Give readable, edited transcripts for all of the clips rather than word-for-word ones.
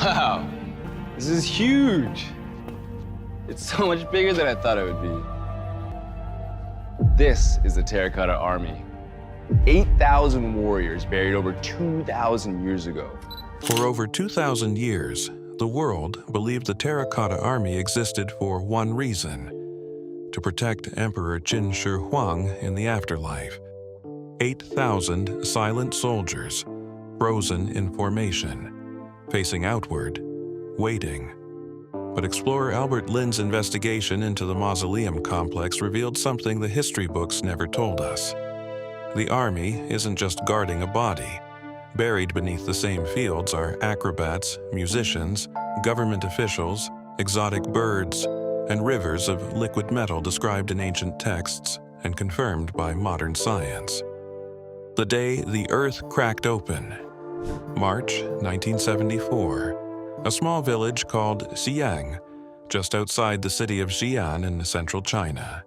Wow, this is huge. It's so much bigger than I thought it would be. This is the Terracotta Army. 8,000 warriors buried over 2,000 years ago. For over 2,000 years, the world believed the Terracotta Army existed for one reason: to protect Emperor Qin Shi Huang in the afterlife. 8,000 silent soldiers, frozen in formation, facing outward, waiting. But explorer Albert Lin's investigation into the mausoleum complex revealed something the history books never told us. The army isn't just guarding a body. Buried beneath the same fields are acrobats, musicians, government officials, exotic birds, and rivers of liquid metal described in ancient texts and confirmed by modern science. The day the Earth cracked open, March 1974, a small village called Xi'an, just outside the city of Xi'an in central China.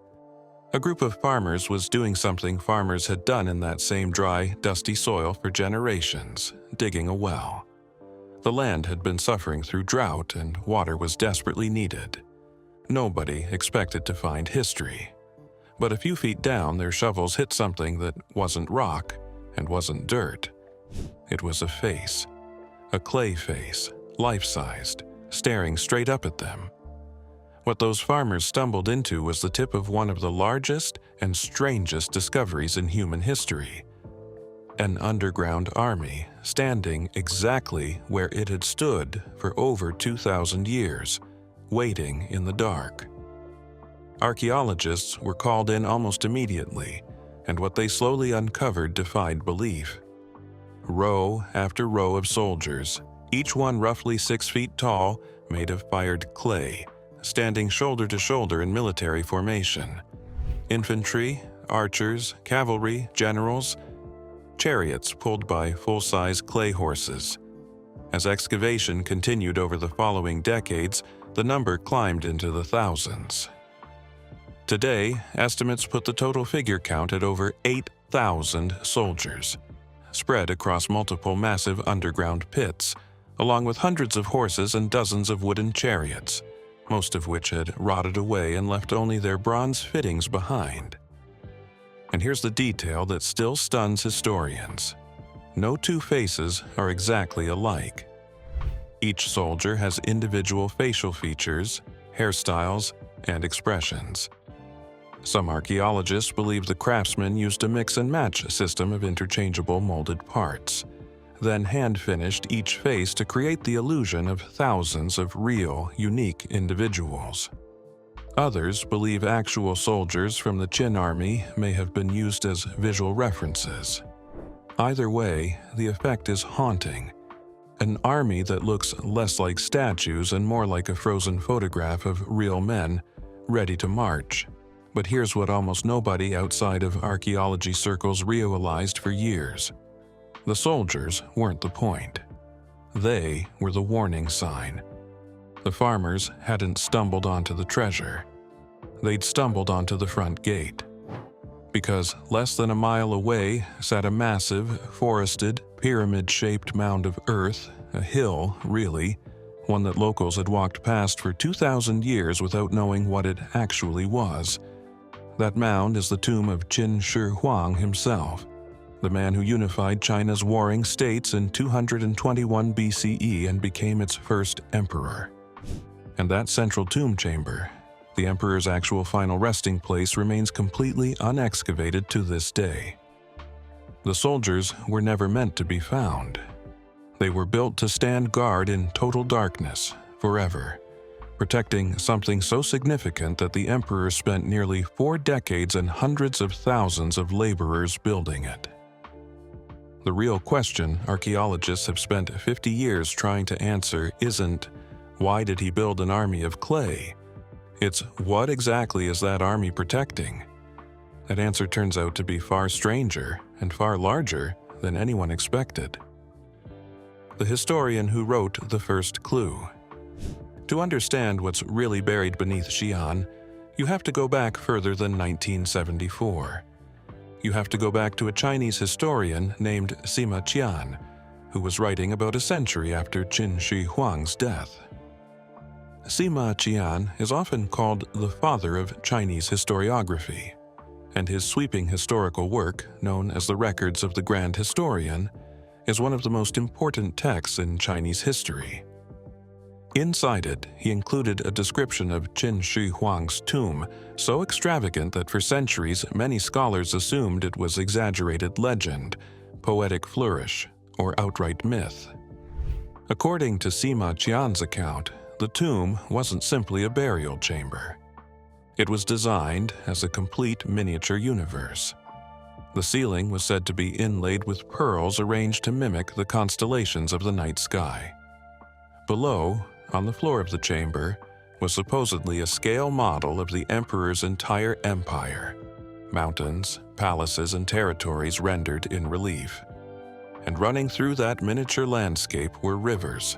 A group of farmers was doing something farmers had done in that same dry, dusty soil for generations, digging a well. The land had been suffering through drought and water was desperately needed. Nobody expected to find history. But a few feet down, their shovels hit something that wasn't rock and wasn't dirt. It was a face, a clay face, life-sized, staring straight up at them. What those farmers stumbled into was the tip of one of the largest and strangest discoveries in human history: an underground army standing exactly where it had stood for over 2,000 years, waiting in the dark. Archaeologists were called in almost immediately, and what they slowly uncovered defied belief. Row after row of soldiers, each one roughly 6 feet tall, made of fired clay, standing shoulder to shoulder in military formation. Infantry, archers, cavalry, generals, chariots pulled by full-size clay horses. As excavation continued over the following decades, the number climbed into the thousands. Today, estimates put the total figure count at over 8,000 soldiers, spread across multiple massive underground pits, along with hundreds of horses and dozens of wooden chariots, most of which had rotted away and left only their bronze fittings behind. And here's the detail that still stuns historians. No two faces are exactly alike. Each soldier has individual facial features, hairstyles, and expressions. Some archaeologists believe the craftsmen used a mix-and-match system of interchangeable molded parts, then hand-finished each face to create the illusion of thousands of real, unique individuals. Others believe actual soldiers from the Qin army may have been used as visual references. Either way, the effect is haunting. An army that looks less like statues and more like a frozen photograph of real men, ready to march. But here's what almost nobody outside of archaeology circles realized for years. The soldiers weren't the point. They were the warning sign. The farmers hadn't stumbled onto the treasure. They'd stumbled onto the front gate. Because less than a mile away sat a massive, forested, pyramid-shaped mound of earth, a hill, really, one that locals had walked past for 2,000 years without knowing what it actually was. That mound is the tomb of Qin Shi Huang himself, the man who unified China's warring states in 221 BCE and became its first emperor. And that central tomb chamber, the emperor's actual final resting place, remains completely unexcavated to this day. The soldiers were never meant to be found. They were built to stand guard in total darkness, forever, protecting something so significant that the emperor spent nearly 4 decades and hundreds of thousands of laborers building it. The real question archaeologists have spent 50 years trying to answer isn't, why did he build an army of clay? It's, what exactly is that army protecting? That answer turns out to be far stranger and far larger than anyone expected. The historian who wrote the first clue. To understand what's really buried beneath Xi'an, you have to go back further than 1974. You have to go back to a Chinese historian named Sima Qian, who was writing about a century after Qin Shi Huang's death. Sima Qian is often called the father of Chinese historiography, and his sweeping historical work, known as the Records of the Grand Historian, is one of the most important texts in Chinese history. Inside it, he included a description of Qin Shi Huang's tomb, so extravagant that for centuries many scholars assumed it was exaggerated legend, poetic flourish, or outright myth. According to Sima Qian's account, the tomb wasn't simply a burial chamber. It was designed as a complete miniature universe. The ceiling was said to be inlaid with pearls arranged to mimic the constellations of the night sky. Below, on the floor of the chamber, was supposedly a scale model of the emperor's entire empire, mountains, palaces, and territories rendered in relief. And running through that miniature landscape were rivers.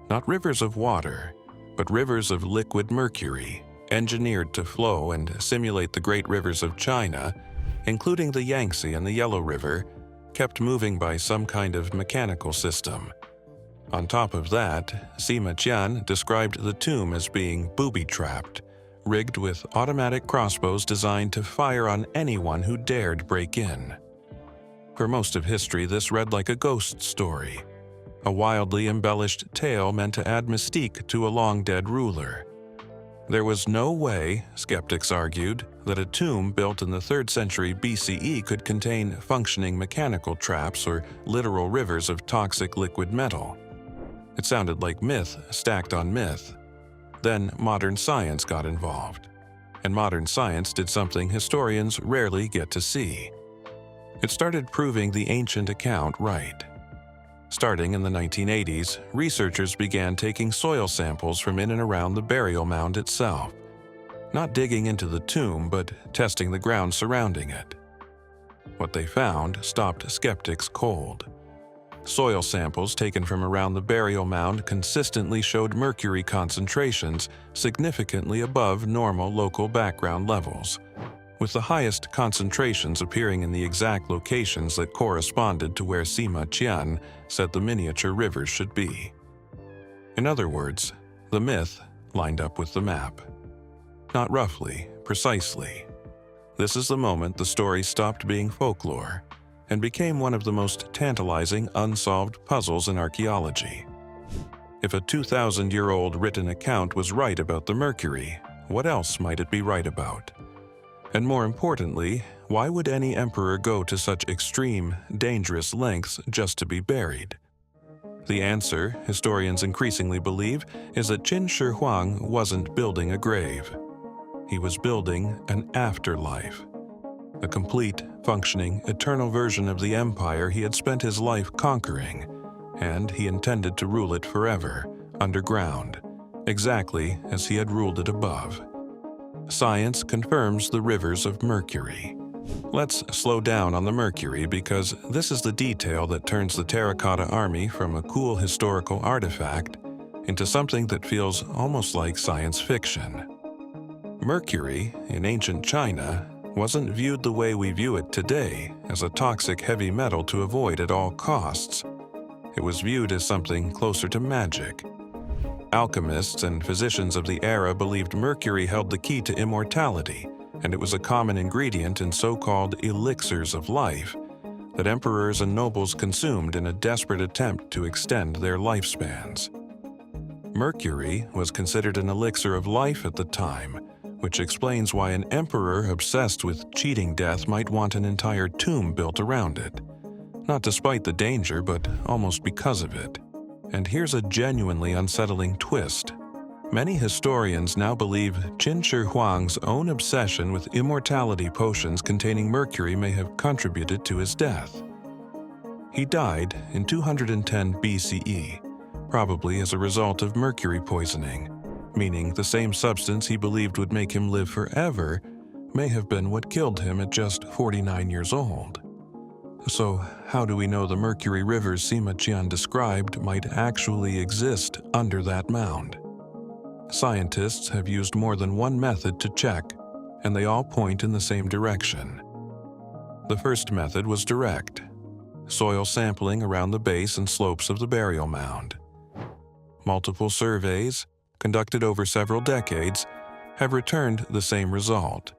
Not rivers of water, but rivers of liquid mercury, engineered to flow and simulate the great rivers of China, including the Yangtze and the Yellow River, kept moving by some kind of mechanical system. On top of that, Sima Qian described the tomb as being booby-trapped, rigged with automatic crossbows designed to fire on anyone who dared break in. For most of history, this read like a ghost story, a wildly embellished tale meant to add mystique to a long-dead ruler. There was no way, skeptics argued, that a tomb built in the 3rd century BCE could contain functioning mechanical traps or literal rivers of toxic liquid metal. It sounded like myth stacked on myth. Then modern science got involved, and modern science did something historians rarely get to see. It started proving the ancient account right. Starting in the 1980s, researchers began taking soil samples from in and around the burial mound itself, not digging into the tomb, but testing the ground surrounding it. What they found stopped skeptics cold. Soil samples taken from around the burial mound consistently showed mercury concentrations significantly above normal local background levels, with the highest concentrations appearing in the exact locations that corresponded to where Sima Qian said the miniature rivers should be. In other words, the myth lined up with the map. Not roughly, precisely. This is the moment the story stopped being folklore and became one of the most tantalizing unsolved puzzles in archaeology. If a 2,000-year-old written account was right about the mercury, what else might it be right about? And more importantly, why would any emperor go to such extreme, dangerous lengths just to be buried? The answer, historians increasingly believe, is that Qin Shi Huang wasn't building a grave. He was building an afterlife. A complete, functioning, eternal version of the empire he had spent his life conquering, and he intended to rule it forever, underground, exactly as he had ruled it above. Science confirms the rivers of mercury. Let's slow down on the mercury because this is the detail that turns the Terracotta Army from a cool historical artifact into something that feels almost like science fiction. Mercury, in ancient China, wasn't viewed the way we view it today, as a toxic heavy metal to avoid at all costs. It was viewed as something closer to magic. Alchemists and physicians of the era believed mercury held the key to immortality, and it was a common ingredient in so-called elixirs of life that emperors and nobles consumed in a desperate attempt to extend their lifespans. Mercury was considered an elixir of life at the time, which explains why an emperor obsessed with cheating death might want an entire tomb built around it. Not despite the danger, but almost because of it. And here's a genuinely unsettling twist. Many historians now believe Qin Shi Huang's own obsession with immortality potions containing mercury may have contributed to his death. He died in 210 BCE, probably as a result of mercury poisoning, meaning the same substance he believed would make him live forever may have been what killed him at just 49 years old. So, how do we know the mercury rivers Sima Qian described might actually exist under that mound? Scientists have used more than one method to check, and they all point in the same direction. The first method was direct. soil sampling around the base and slopes of the burial mound. Multiple surveys, conducted over several decades, have returned the same result: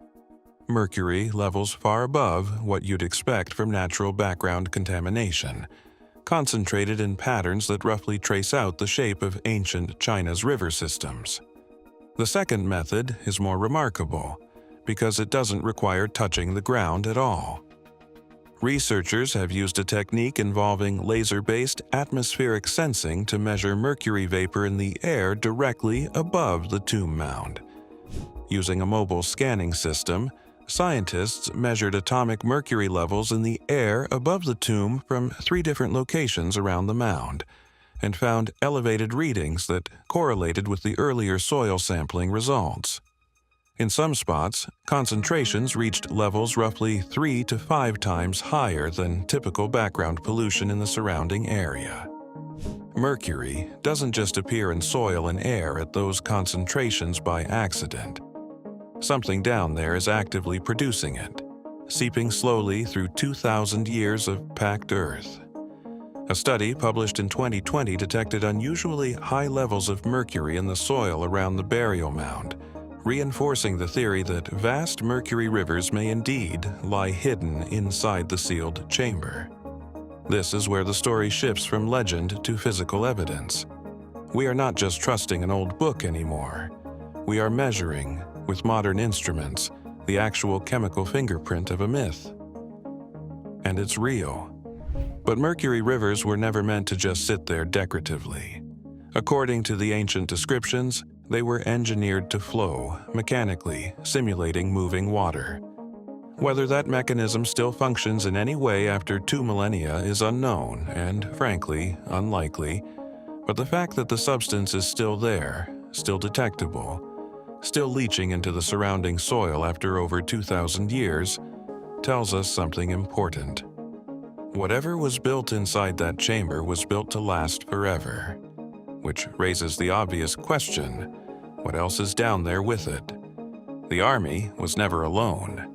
mercury levels far above what you'd expect from natural background contamination, concentrated in patterns that roughly trace out the shape of ancient China's river systems. The second method is more remarkable because it doesn't require touching the ground at all. Researchers have used a technique involving laser-based atmospheric sensing to measure mercury vapor in the air directly above the tomb mound. Using a mobile scanning system, scientists measured atomic mercury levels in the air above the tomb from 3 different locations around the mound, and found elevated readings that correlated with the earlier soil sampling results. In some spots, concentrations reached levels roughly 3 to 5 times higher than typical background pollution in the surrounding area. Mercury doesn't just appear in soil and air at those concentrations by accident. Something down there is actively producing it, seeping slowly through 2,000 years of packed earth. A study published in 2020 detected unusually high levels of mercury in the soil around the burial mound, reinforcing the theory that vast mercury rivers may indeed lie hidden inside the sealed chamber. This is where the story shifts from legend to physical evidence. We are not just trusting an old book anymore. We are measuring, with modern instruments, the actual chemical fingerprint of a myth. And it's real. But mercury rivers were never meant to just sit there decoratively. According to the ancient descriptions, they were engineered to flow mechanically, simulating moving water. Whether that mechanism still functions in any way after 2 millennia is unknown and, frankly, unlikely, but the fact that the substance is still there, still detectable, still leaching into the surrounding soil after over 2,000 years, tells us something important. Whatever was built inside that chamber was built to last forever, which raises the obvious question: what else is down there with it? The army was never alone.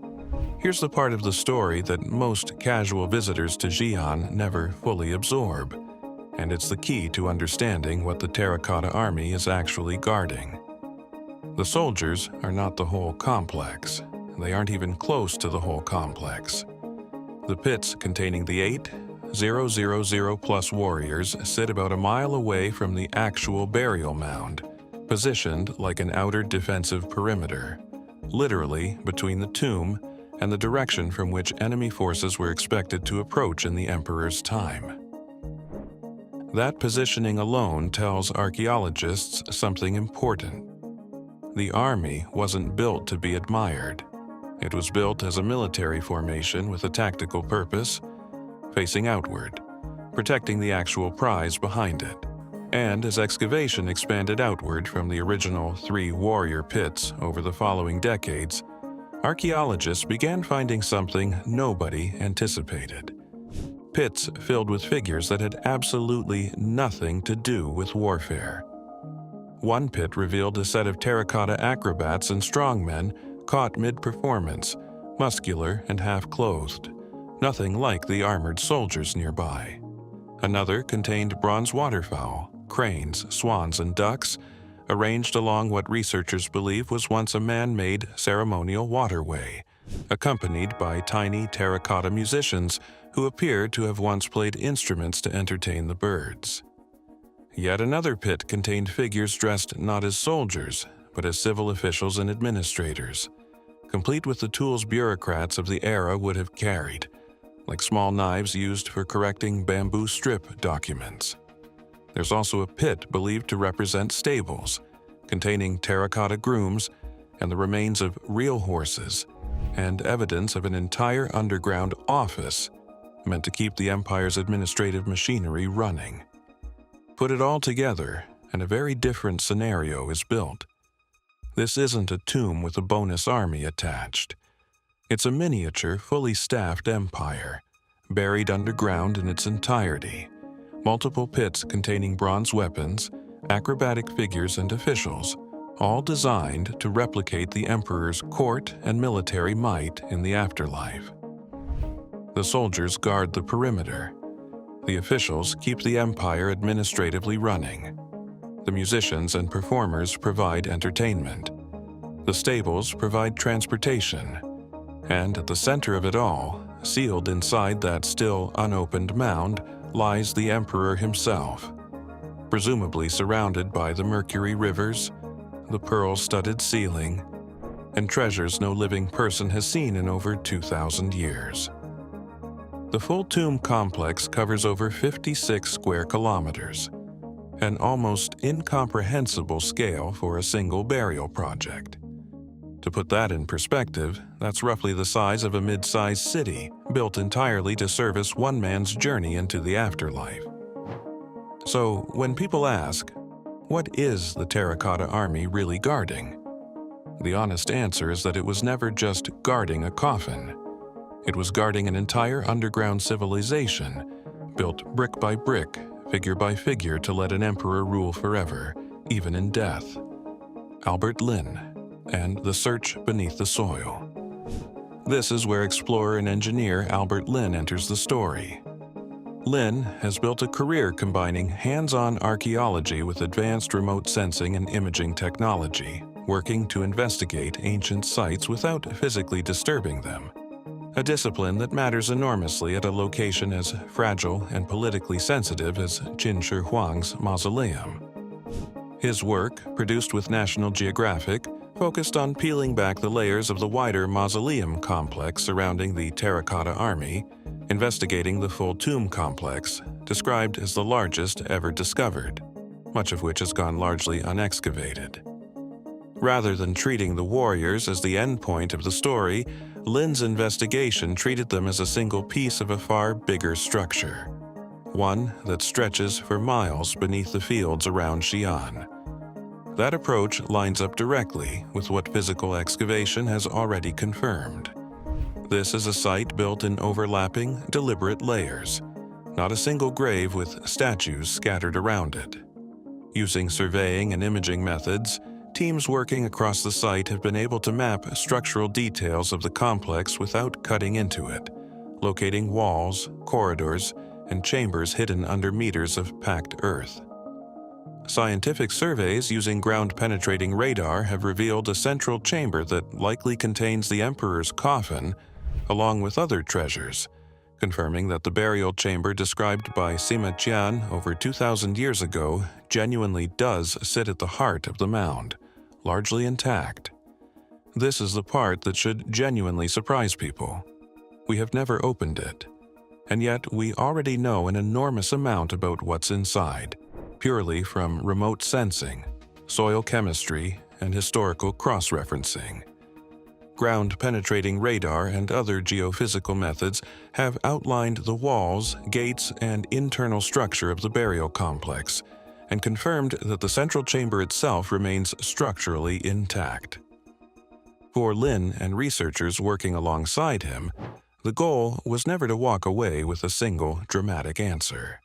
Here's the part of the story that most casual visitors to Xi'an never fully absorb, and it's the key to understanding what the Terracotta Army is actually guarding. The soldiers are not the whole complex. They aren't even close to the whole complex. The pits containing the 8,000+ warriors sit about a mile away from the actual burial mound, positioned like an outer defensive perimeter, literally between the tomb and the direction from which enemy forces were expected to approach in the Emperor's time. That positioning alone tells archaeologists something important. The army wasn't built to be admired. It was built as a military formation with a tactical purpose, facing outward, protecting the actual prize behind it. And as excavation expanded outward from the original 3 warrior pits over the following decades, archaeologists began finding something nobody anticipated: pits filled with figures that had absolutely nothing to do with warfare. One pit revealed a set of terracotta acrobats and strongmen caught mid-performance, muscular and half-clothed, nothing like the armored soldiers nearby. Another contained bronze waterfowl, cranes, swans, and ducks, arranged along what researchers believe was once a man-made ceremonial waterway, accompanied by tiny terracotta musicians who appeared to have once played instruments to entertain the birds. Yet another pit contained figures dressed not as soldiers, but as civil officials and administrators, complete with the tools bureaucrats of the era would have carried, like small knives used for correcting bamboo strip documents. There's also a pit believed to represent stables, containing terracotta grooms and the remains of real horses, and evidence of an entire underground office meant to keep the empire's administrative machinery running. Put it all together, and a very different scenario is built. This isn't a tomb with a bonus army attached. It's a miniature, fully staffed empire, buried underground in its entirety. Multiple pits containing bronze weapons, acrobatic figures, and officials, all designed to replicate the emperor's court and military might in the afterlife. The soldiers guard the perimeter, The officials keep the empire administratively running. The musicians and performers provide entertainment. The stables provide transportation. And at the center of it all, sealed inside that still unopened mound, lies the emperor himself, presumably surrounded by the mercury rivers, the pearl-studded ceiling, and treasures no living person has seen in over 2,000 years. The full tomb complex covers over 56 square kilometers, an almost incomprehensible scale for a single burial project. To put that in perspective, that's roughly the size of a mid-sized city, built entirely to service one man's journey into the afterlife. So, when people ask, what is the Terracotta Army really guarding? The honest answer is that it was never just guarding a coffin. It was guarding an entire underground civilization, built brick by brick, figure by figure to let an emperor rule forever, even in death. Albert Lin and the Search Beneath the Soil. This is where explorer and engineer Albert Lin enters the story. Lin has built a career combining hands-on archaeology with advanced remote sensing and imaging technology, working to investigate ancient sites without physically disturbing them. A discipline that matters enormously at a location as fragile and politically sensitive as Qin Shi Huang's mausoleum. His work, produced with National Geographic, focused on peeling back the layers of the wider mausoleum complex surrounding the Terracotta Army, investigating the full tomb complex, described as the largest ever discovered, much of which has gone largely unexcavated. Rather than treating the warriors as the endpoint of the story, Lin's investigation treated them as a single piece of a far bigger structure, one that stretches for miles beneath the fields around Xi'an. That approach lines up directly with what physical excavation has already confirmed. This is a site built in overlapping, deliberate layers, not a single grave with statues scattered around it. Using surveying and imaging methods, teams working across the site have been able to map structural details of the complex without cutting into it, locating walls, corridors, and chambers hidden under meters of packed earth. Scientific surveys using ground-penetrating radar have revealed a central chamber that likely contains the emperor's coffin, along with other treasures, confirming that the burial chamber described by Sima Qian over 2,000 years ago genuinely does sit at the heart of the mound, largely intact. This is the part that should genuinely surprise people. We have never opened it, and yet we already know an enormous amount about what's inside, purely from remote sensing, soil chemistry, and historical cross-referencing. Ground-penetrating radar and other geophysical methods have outlined the walls, gates, and internal structure of the burial complex, and confirmed that the central chamber itself remains structurally intact. For Lin and researchers working alongside him, the goal was never to walk away with a single dramatic answer.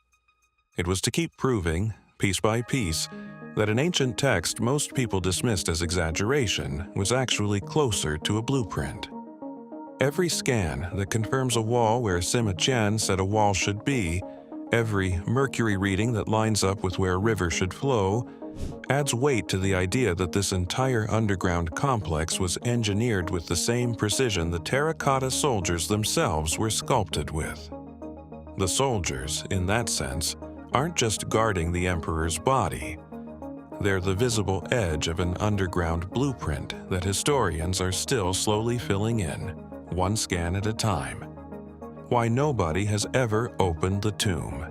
It was to keep proving, piece by piece, that an ancient text most people dismissed as exaggeration was actually closer to a blueprint. Every scan that confirms a wall where Sima Qian said a wall should be, every mercury reading that lines up with where a river should flow, adds weight to the idea that this entire underground complex was engineered with the same precision the terracotta soldiers themselves were sculpted with. The soldiers, in that sense, aren't just guarding the emperor's body. They're the visible edge of an underground blueprint that historians are still slowly filling in, one scan at a time. Why nobody has ever opened the tomb.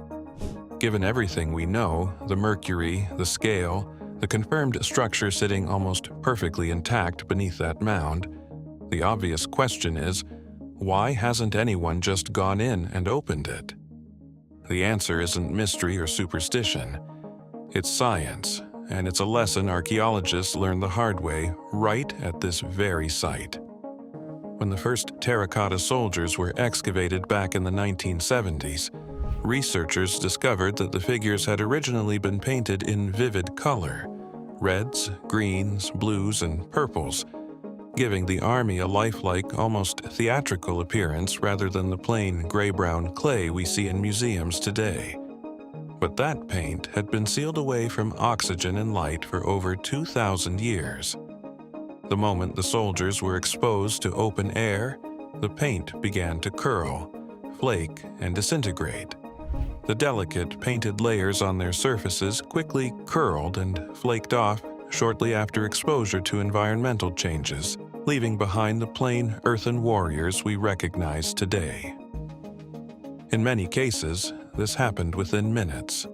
Given everything we know, the mercury, the scale, the confirmed structure sitting almost perfectly intact beneath that mound, the obvious question is, why hasn't anyone just gone in and opened it? The answer isn't mystery or superstition. It's science, and it's a lesson archaeologists learned the hard way right at this very site. When the first terracotta soldiers were excavated back in the 1970s, researchers discovered that the figures had originally been painted in vivid color, reds, greens, blues, and purples, giving the army a lifelike, almost theatrical appearance rather than the plain gray-brown clay we see in museums today. But that paint had been sealed away from oxygen and light for over 2,000 years. The moment the soldiers were exposed to open air, the paint began to curl, flake, and disintegrate. The delicate painted layers on their surfaces quickly curled and flaked off shortly after exposure to environmental changes, leaving behind the plain earthen warriors we recognize today. In many cases, this happened within minutes.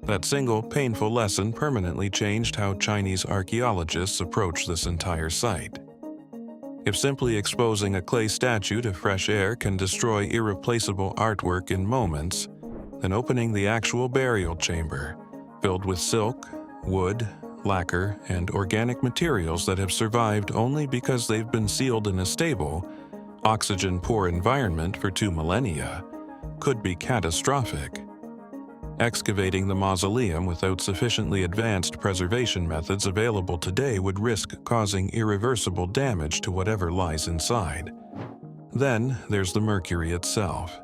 That single painful lesson permanently changed how Chinese archaeologists approach this entire site. If simply exposing a clay statue to fresh air can destroy irreplaceable artwork in moments, then opening the actual burial chamber, filled with silk, wood, lacquer, and organic materials that have survived only because they've been sealed in a stable, oxygen-poor environment for 2 millennia, could be catastrophic. Excavating the mausoleum without sufficiently advanced preservation methods available today would risk causing irreversible damage to whatever lies inside. Then there's the mercury itself.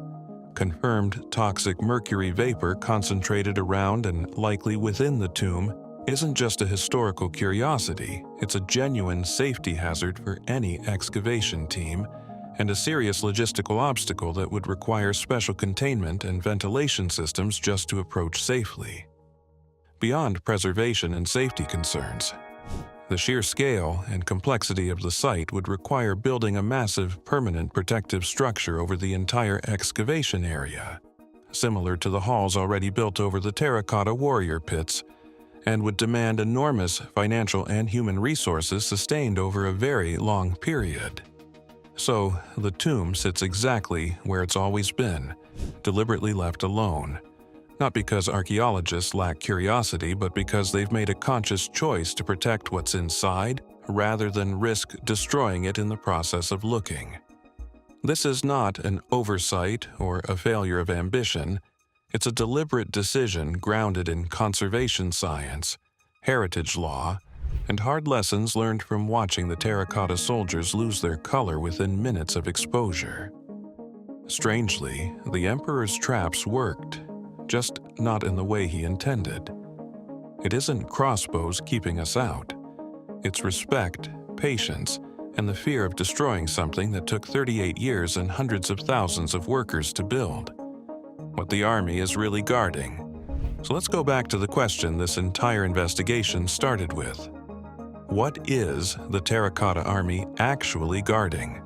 Confirmed toxic mercury vapor concentrated around and likely within the tomb isn't just a historical curiosity, it's a genuine safety hazard for any excavation team, and a serious logistical obstacle that would require special containment and ventilation systems just to approach safely. Beyond preservation and safety concerns, the sheer scale and complexity of the site would require building a massive permanent protective structure over the entire excavation area, similar to the halls already built over the terracotta warrior pits, and would demand enormous financial and human resources sustained over a very long period. So, the tomb sits exactly where it's always been, deliberately left alone. Not because archaeologists lack curiosity, but because they've made a conscious choice to protect what's inside, rather than risk destroying it in the process of looking. This is not an oversight or a failure of ambition. It's a deliberate decision grounded in conservation science, heritage law, and hard lessons learned from watching the terracotta soldiers lose their color within minutes of exposure. Strangely, the Emperor's traps worked, just not in the way he intended. It isn't crossbows keeping us out. It's respect, patience, and the fear of destroying something that took 38 years and hundreds of thousands of workers to build. What the army is really guarding. So let's go back to the question this entire investigation started with. What is the Terracotta Army actually guarding?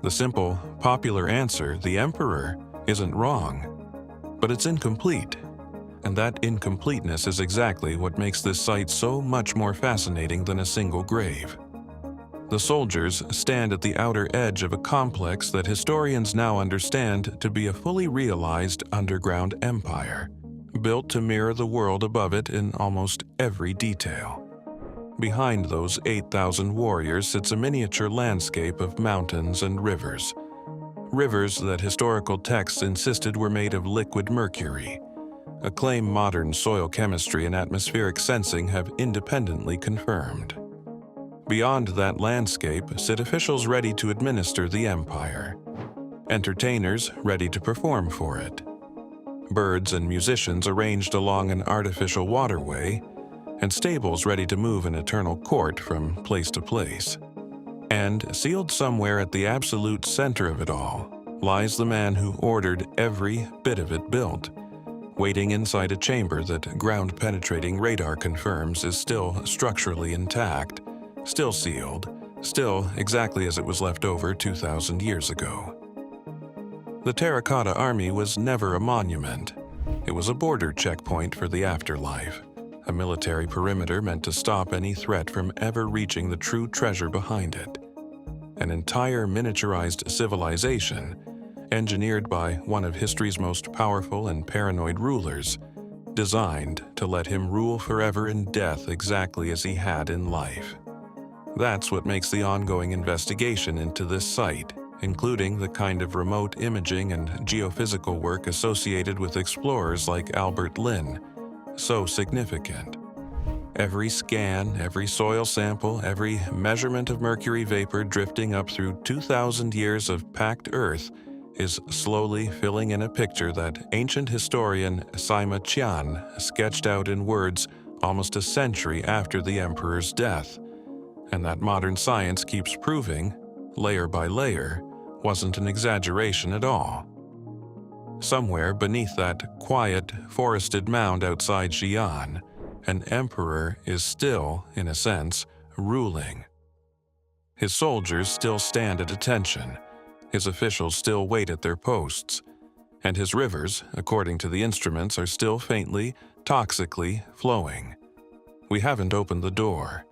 The simple, popular answer, the Emperor, isn't wrong, but it's incomplete. And that incompleteness is exactly what makes this site so much more fascinating than a single grave. The soldiers stand at the outer edge of a complex that historians now understand to be a fully realized underground empire, built to mirror the world above it in almost every detail. Behind those 8,000 warriors sits a miniature landscape of mountains and rivers. Rivers that historical texts insisted were made of liquid mercury, a claim modern soil chemistry and atmospheric sensing have independently confirmed. Beyond that landscape sit officials ready to administer the empire, entertainers ready to perform for it, birds and musicians arranged along an artificial waterway, and stables ready to move an eternal court from place to place. And sealed somewhere at the absolute center of it all lies the man who ordered every bit of it built, waiting inside a chamber that ground-penetrating radar confirms is still structurally intact, still sealed, still exactly as it was left over 2,000 years ago. The Terracotta Army was never a monument. It was a border checkpoint for the afterlife, a military perimeter meant to stop any threat from ever reaching the true treasure behind it. An entire miniaturized civilization, engineered by one of history's most powerful and paranoid rulers, designed to let him rule forever in death exactly as he had in life. That's what makes the ongoing investigation into this site, including the kind of remote imaging and geophysical work associated with explorers like Albert Lin, so significant. Every scan, every soil sample, every measurement of mercury vapor drifting up through 2,000 years of packed earth is slowly filling in a picture that ancient historian Sima Qian sketched out in words almost a century after the emperor's death, and that modern science keeps proving, layer by layer, wasn't an exaggeration at all. Somewhere beneath that quiet, forested mound outside Xi'an, an emperor is still, in a sense, ruling. His soldiers still stand at attention, his officials still wait at their posts, and his rivers, according to the instruments, are still faintly, toxically flowing. We haven't opened the door,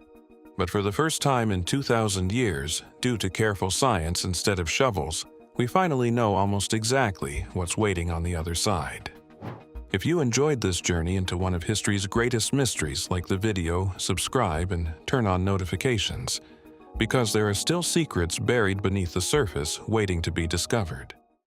but for the first time in 2,000 years, due to careful science instead of shovels, we finally know almost exactly what's waiting on the other side. If you enjoyed this journey into one of history's greatest mysteries, like the video, subscribe and turn on notifications, because there are still secrets buried beneath the surface waiting to be discovered.